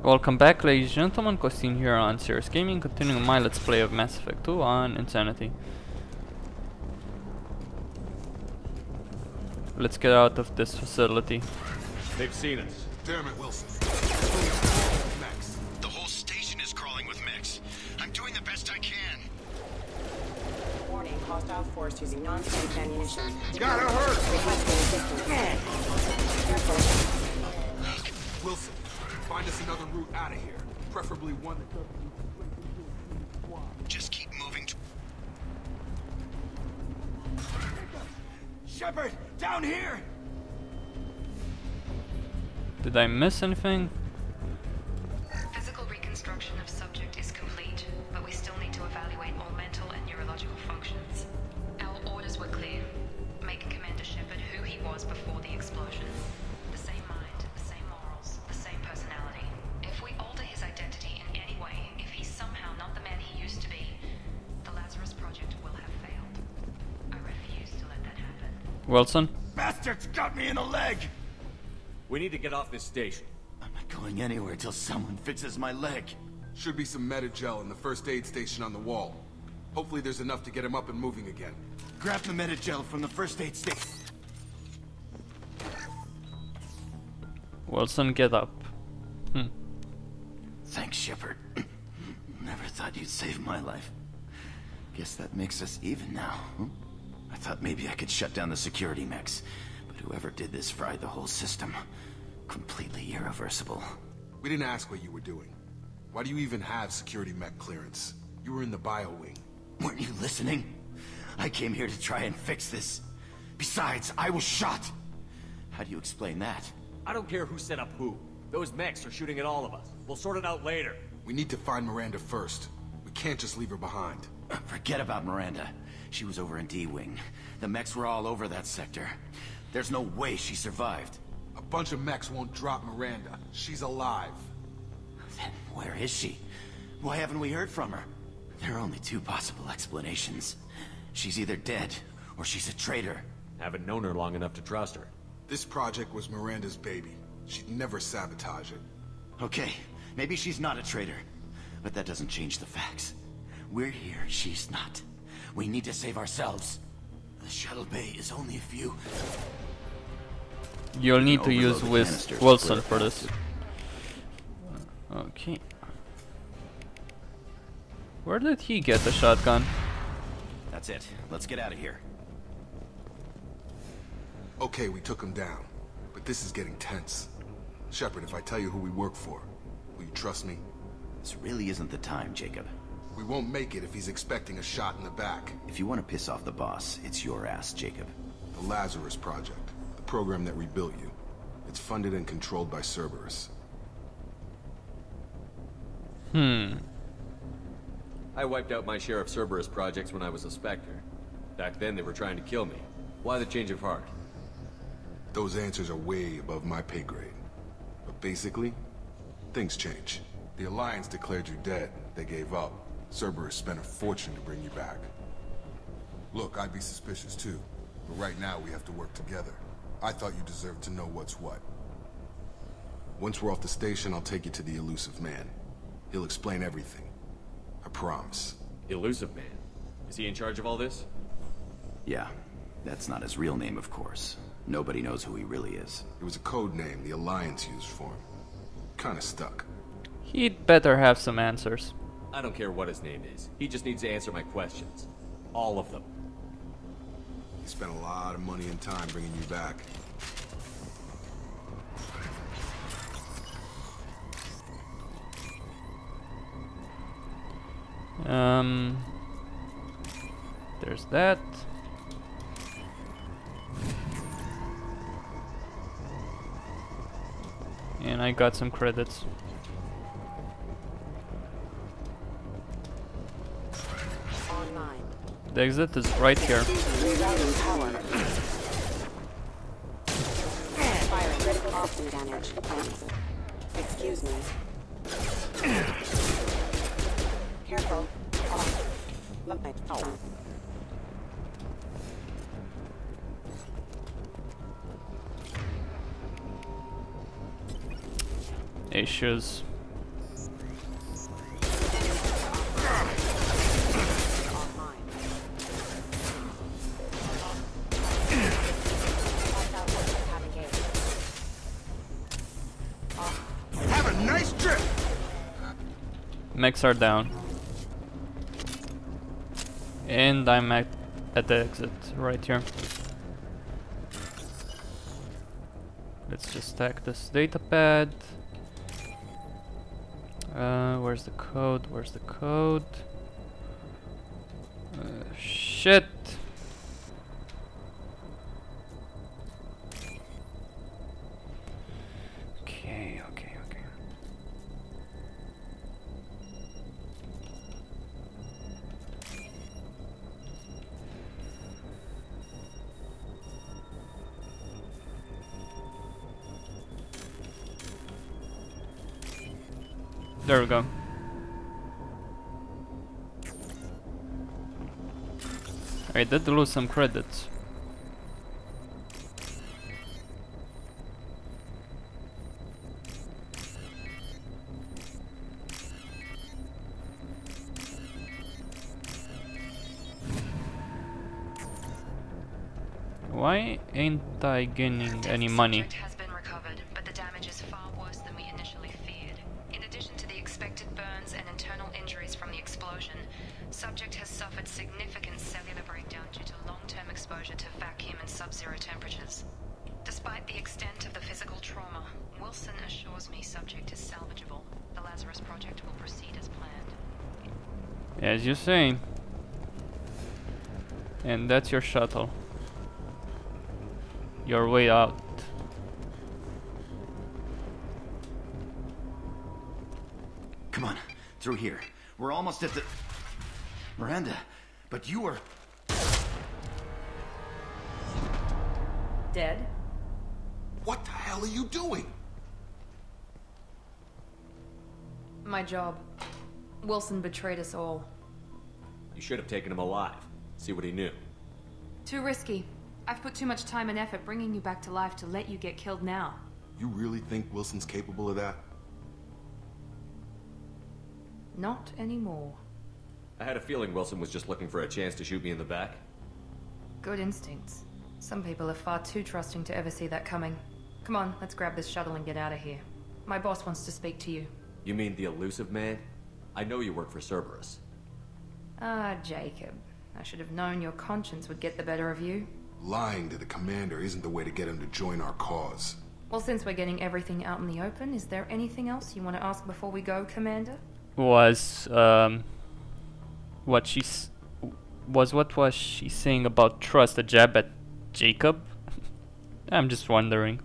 Welcome back, ladies and gentlemen. Costin here on Serious Gaming, continuing my let's play of Mass Effect 2 on Insanity. Let's get out of this facility. They've seen us. Damn it, Wilson. Max. The whole station is crawling with mechs. I'm doing the best I can. Warning, hostile force using non-static ammunition. Gotta hurt! Requesting assistance. Careful. Wilson, find us another route out of here. Preferably one that doesn't lead straight into a squad. Just keep moving. Shepard, down here! Did I miss anything? Physical reconstruction of subject is complete, but we still need to evaluate all mental and neurological functions. Our orders were clear. Make Commander Shepard who he was before the explosion. The same mind, the same morals, the same personality. If we alter his identity in any way, if he's somehow not the man he used to be, the Lazarus Project will have failed. I refuse to let that happen. Wilson? Bastards got me in the leg! We need to get off this station. I'm not going anywhere till someone fixes my leg. Should be some Metagel in the first aid station on the wall. Hopefully there's enough to get him up and moving again. Grab the Metagel from the first aid station. Wilson, get up. Thanks, Shepard. Never thought you'd save my life. Guess that makes us even now. I thought maybe I could shut down the security mechs, but whoever did this fried the whole system. Completely irreversible. We didn't ask what you were doing. Why do you even have security mech clearance? You were in the bio wing. Weren't you listening? I came here to try and fix this. Besides, I was shot. How do you explain that? I don't care who set up who. Those mechs are shooting at all of us. We'll sort it out later. We need to find Miranda first. We can't just leave her behind. Forget about Miranda. She was over in D-Wing. The mechs were all over that sector. There's no way she survived. A bunch of mechs won't drop Miranda. She's alive. Then where is she? Why haven't we heard from her? There are only two possible explanations. She's either dead, or she's a traitor. Haven't known her long enough to trust her. This project was Miranda's baby. She'd never sabotage it. Okay, maybe she's not a traitor. But that doesn't change the facts. We're here, she's not. We need to save ourselves. The shuttle bay is only a few... You'll need to use Wilson for this. Okay. Where did he get the shotgun? That's it. Let's get out of here. Okay, we took him down. But this is getting tense. Shepard, if I tell you who we work for, will you trust me? This really isn't the time, Jacob. We won't make it if he's expecting a shot in the back. If you want to piss off the boss, it's your ass, Jacob. The Lazarus Project. The program that rebuilt you. It's funded and controlled by Cerberus. I wiped out my share of Cerberus projects when I was a Spectre. Back then they were trying to kill me. Why the change of heart? Those answers are way above my pay grade. But basically, things change. The Alliance declared you dead. They gave up. Cerberus spent a fortune to bring you back. Look, I'd be suspicious too. But right now we have to work together. I thought you deserved to know what's what. Once we're off the station, I'll take you to the Illusive Man. He'll explain everything. I promise. Illusive Man? Is he in charge of all this? Yeah, that's not his real name, of course. Nobody knows who he really is. It was a code name the Alliance used for him. Kinda stuck. He'd better have some answers. I don't care what his name is. He just needs to answer my questions. All of them. He spent a lot of money and time bringing you back. There's that. And I got some credits. Online. The exit is right here. Rerouting power. Fire critical Costin damage. Excuse me. Careful. Off. Light. Oh. Issues. Nice trip! Mechs are down. And I'm at the exit right here. Let's just stack this data pad. Where's the code? Where's the code? Shit! Okay. There we go. I did lose some credits. Why ain't I gaining any money? Subject has been recovered, but the damage is far worse than we initially feared. In addition to the expected burns and internal injuries from the explosion, subject has suffered significant cellular breakdown due to long-term exposure to vacuum and sub-zero temperatures. Despite the extent of the physical trauma, Wilson assures me subject is salvageable. The Lazarus project will proceed as planned. As you say. And that's your shuttle. Your way out. Come on, through here. We're almost at the... Miranda, but you were... Dead? What the hell are you doing? My job. Wilson betrayed us all. You should have taken him alive. See what he knew. Too risky. I've put too much time and effort bringing you back to life to let you get killed now. You really think Wilson's capable of that? Not anymore. I had a feeling Wilson was just looking for a chance to shoot me in the back. Good instincts. Some people are far too trusting to ever see that coming. Come on, let's grab this shuttle and get out of here. My boss wants to speak to you. You mean the Illusive man? I know you work for Cerberus. Ah, Jacob. I should have known your conscience would get the better of you. Lying to the commander isn't the way to get him to join our cause. Well, since we're getting everything out in the open, is there anything else you want to ask before we go, Commander? Was what was she saying about trust a jab at Jacob? I'm just wondering.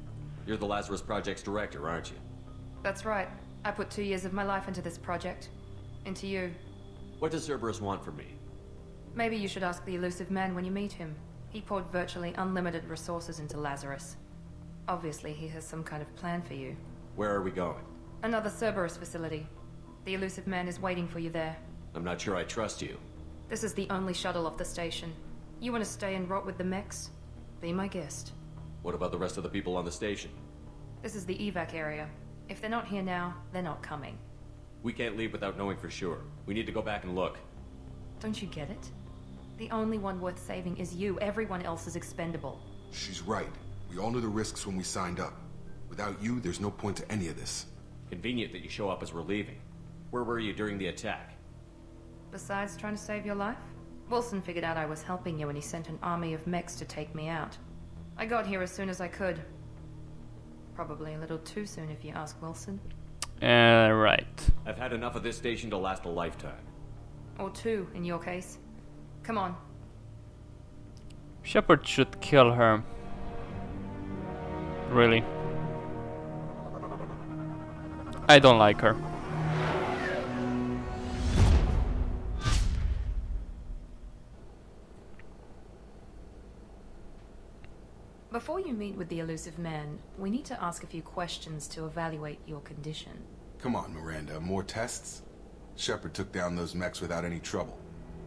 You're the Lazarus Project's director, aren't you? That's right. I put 2 years of my life into this project. Into you. What does Cerberus want from me? Maybe you should ask the Illusive man when you meet him. He poured virtually unlimited resources into Lazarus. Obviously, he has some kind of plan for you. Where are we going? Another Cerberus facility. The Illusive man is waiting for you there. I'm not sure I trust you. This is the only shuttle off the station. You want to stay and rot with the mechs? Be my guest. What about the rest of the people on the station? This is the evac area. If they're not here now, they're not coming. We can't leave without knowing for sure. We need to go back and look. Don't you get it? The only one worth saving is you. Everyone else is expendable. She's right. We all knew the risks when we signed up. Without you, there's no point to any of this. Convenient that you show up as we're leaving. Where were you during the attack? Besides trying to save your life, Wilson figured out I was helping you when he sent an army of mechs to take me out. I got here as soon as I could. Probably a little too soon if you ask Wilson. Right. I've had enough of this station to last a lifetime. Or 2, in your case. Come on. Shepard should kill her. Really. I don't like her. Before you meet with the Illusive man, we need to ask a few questions to evaluate your condition. Come on, Miranda, more tests? Shepard took down those mechs without any trouble.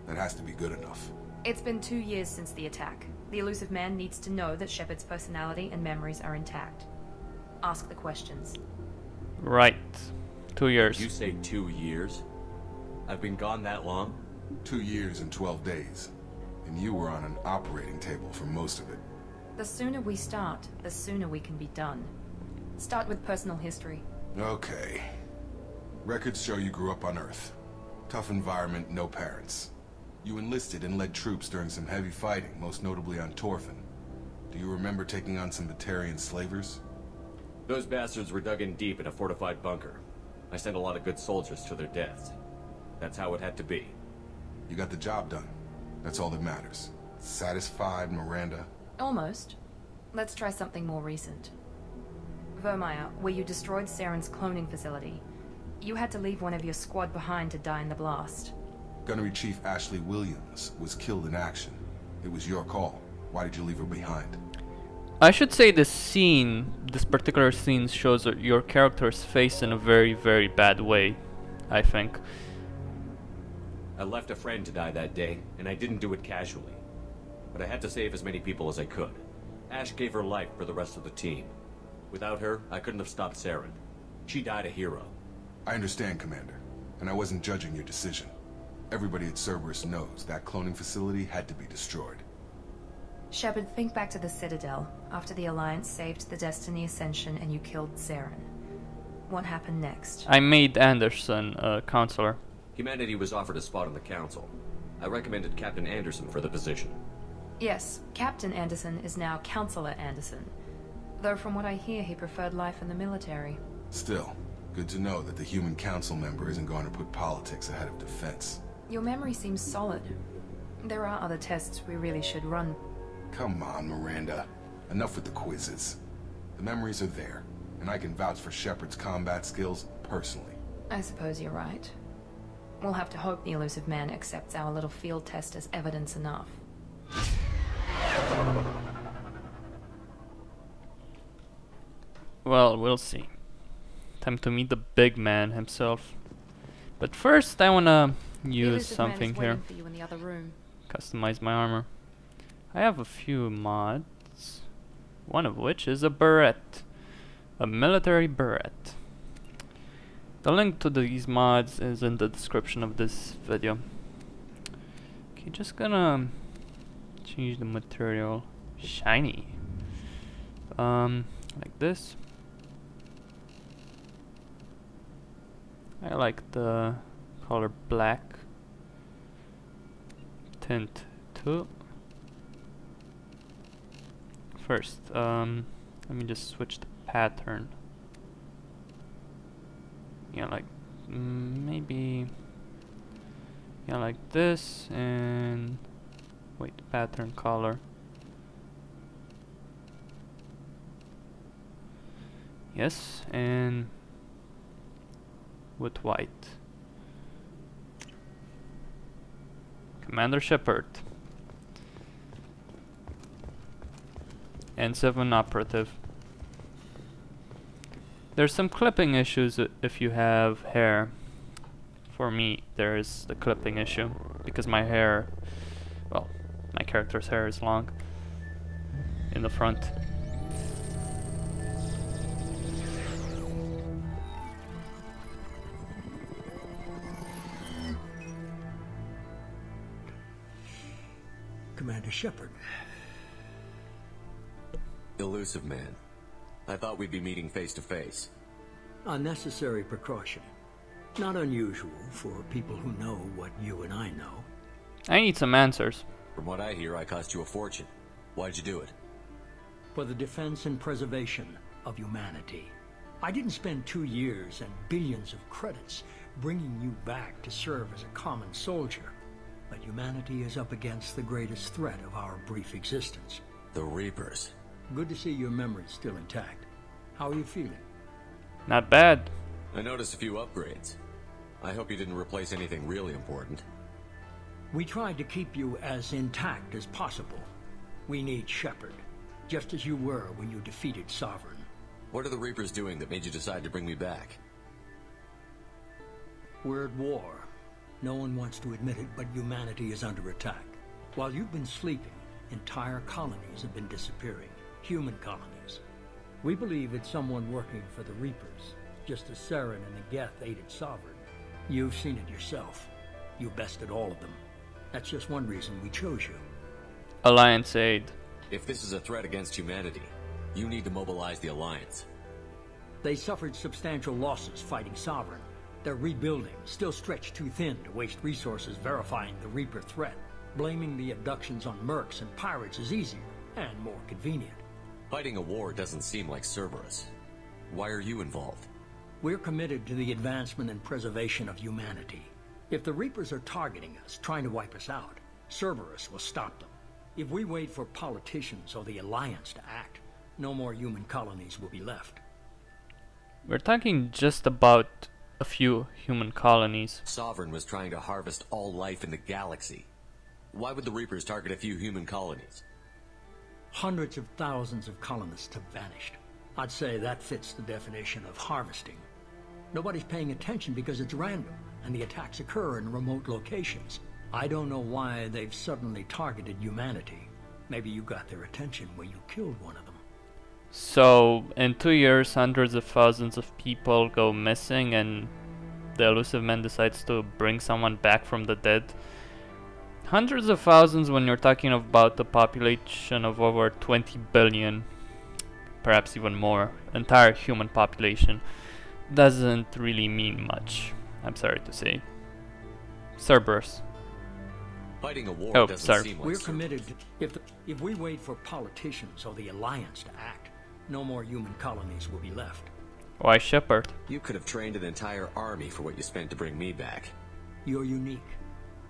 That has to be good enough. It's been 2 years since the attack. The Illusive man needs to know that Shepard's personality and memories are intact. Ask the questions. Right. 2 years. You say 2 years? I've been gone that long? 2 years and 12 days. And you were on an operating table for most of it. The sooner we start, the sooner we can be done. Start with personal history. Okay. Records show you grew up on Earth. Tough environment, no parents. You enlisted and led troops during some heavy fighting, most notably on Torfin. Do you remember taking on some Batarian slavers? Those bastards were dug in deep in a fortified bunker. I sent a lot of good soldiers to their deaths. That's how it had to be. You got the job done. That's all that matters. Satisfied, Miranda? Almost. Let's try something more recent. Vermeer, where you destroyed Saren's cloning facility. You had to leave one of your squad behind to die in the blast. Gunnery Chief Ashley Williams was killed in action. It was your call. Why did you leave her behind? I should say this particular scene shows your character's face in a very, very bad way, I think. I left a friend to die that day, and I didn't do it casually. But I had to save as many people as I could. Ash gave her life for the rest of the team. Without her, I couldn't have stopped Saren. She died a hero. I understand, Commander, and I wasn't judging your decision. Everybody at Cerberus knows that cloning facility had to be destroyed. Shepard, think back to the Citadel, after the Alliance saved the Destiny Ascension and you killed Saren. What happened next? I made Anderson a counselor. Humanity was offered a spot on the Council. I recommended Captain Anderson for the position. Yes, Captain Anderson is now Counselor Anderson. Though from what I hear, he preferred life in the military. Still, good to know that the human council member isn't going to put politics ahead of defense. Your memory seems solid. There are other tests we really should run. Come on, Miranda. Enough with the quizzes. The memories are there, and I can vouch for Shepard's combat skills personally. I suppose you're right. We'll have to hope the Illusive Man accepts our little field test as evidence enough. Well, we'll see. Time to meet the big man himself. But first, I wanna use something here. For you in the other room. Customize my armor. I have a few mods. One of which is a beret. A military beret. The link to these mods is in the description of this video. Okay, just gonna change the material. Shiny. Like this. I like the color black. Tint 2. First, let me just switch the pattern. Yeah, like maybe yeah, like this, and wait, pattern color. Yes, and with white. Commander Shepard. And 7 operative. There's some clipping issues if you have hair. For me, there is the clipping issue because my hair, well, my character's hair is long in the front. Commander Shepard. Illusive man. I thought we'd be meeting face to face. Unnecessary precaution. Not unusual for people who know what you and I know. I need some answers. From what I hear, I cost you a fortune. Why'd you do it? For the defense and preservation of humanity. I didn't spend 2 years and billions of credits bringing you back to serve as a common soldier. But humanity is up against the greatest threat of our brief existence. The Reapers. Good to see your memory's still intact. How are you feeling? Not bad. I noticed a few upgrades. I hope you didn't replace anything really important. We tried to keep you as intact as possible. We need Shepard, just as you were when you defeated Sovereign. What are the Reapers doing that made you decide to bring me back? We're at war. No one wants to admit it, but humanity is under attack. While you've been sleeping, entire colonies have been disappearing. Human colonies. We believe it's someone working for the Reapers, just as Saren and the Geth aided Sovereign. You've seen it yourself. You bested all of them. That's just one reason we chose you. Alliance aid. If this is a threat against humanity, you need to mobilize the Alliance. They suffered substantial losses fighting Sovereign. Their rebuilding still stretched too thin to waste resources verifying the Reaper threat. Blaming the abductions on mercs and pirates is easier and more convenient. Fighting a war doesn't seem like Cerberus. Why are you involved? We're committed to the advancement and preservation of humanity. If the Reapers are targeting us, trying to wipe us out, Cerberus will stop them. If we wait for politicians or the Alliance to act, no more human colonies will be left. We're talking just about a few human colonies. Sovereign was trying to harvest all life in the galaxy. Why would the Reapers target a few human colonies? Hundreds of thousands of colonists have vanished. I'd say that fits the definition of harvesting. Nobody's paying attention because it's random, and the attacks occur in remote locations. I don't know why they've suddenly targeted humanity. Maybe you got their attention when you killed one of them. So, in 2 years, hundreds of thousands of people go missing and the Illusive Man decides to bring someone back from the dead. Hundreds of thousands when you're talking about a population of over 20 billion, perhaps even more, entire human population, doesn't really mean much, I'm sorry to say. Cerberus. Fighting a war doesn't seem like We're Cerberus. committed to, if we wait for politicians or the Alliance to act, no more human colonies will be left. Why Shepard? You could have trained an entire army for what you spent to bring me back. You're unique.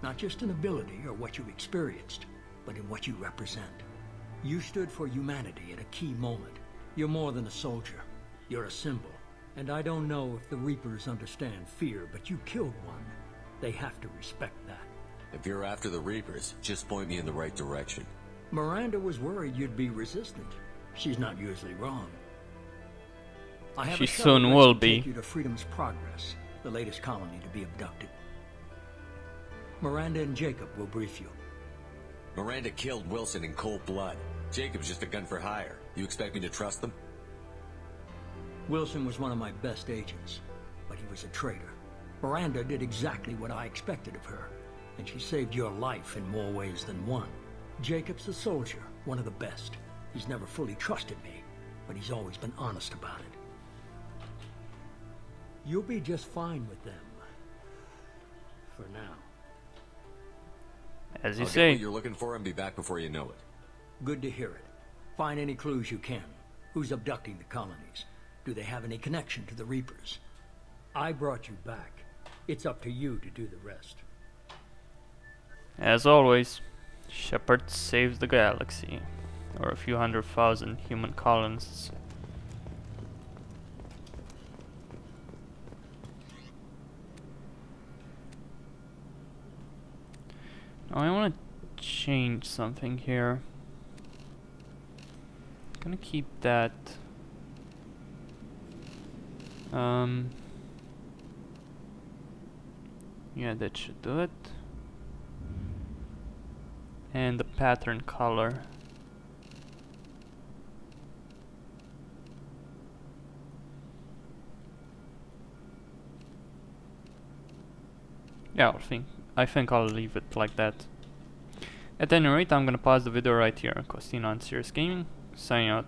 Not just in ability or what you experienced, but in what you represent. You stood for humanity at a key moment. You're more than a soldier. You're a symbol. And I don't know if the Reapers understand fear, but you killed one. They have to respect that. If you're after the Reapers, just point me in the right direction. Miranda was worried you'd be resistant. She's not usually wrong. I have She a shuttle soon ready will to be. take you to Freedom's Progress, the latest colony to be abducted. Miranda and Jacob will brief you. Miranda killed Wilson in cold blood. Jacob's just a gun for hire. You expect me to trust them? Wilson was one of my best agents, but he was a traitor. Miranda did exactly what I expected of her, and she saved your life in more ways than one. Jacob's a soldier, one of the best. He's never fully trusted me, but he's always been honest about it. You'll be just fine with them. For now. As you I'll get say. what you're looking for and be back before you know it. Good to hear it. Find any clues you can. Who's abducting the colonies? Do they have any connection to the Reapers? I brought you back. It's up to you to do the rest. As always, Shepard saves the galaxy, or a few 100,000 human colonists. Now I want to change something here. I'm gonna keep that. Yeah, that should do it. And the pattern color. Yeah, I think I'll leave it like that. At any rate, I'm gonna pause the video right here. Costin on Serious Gaming, signing out.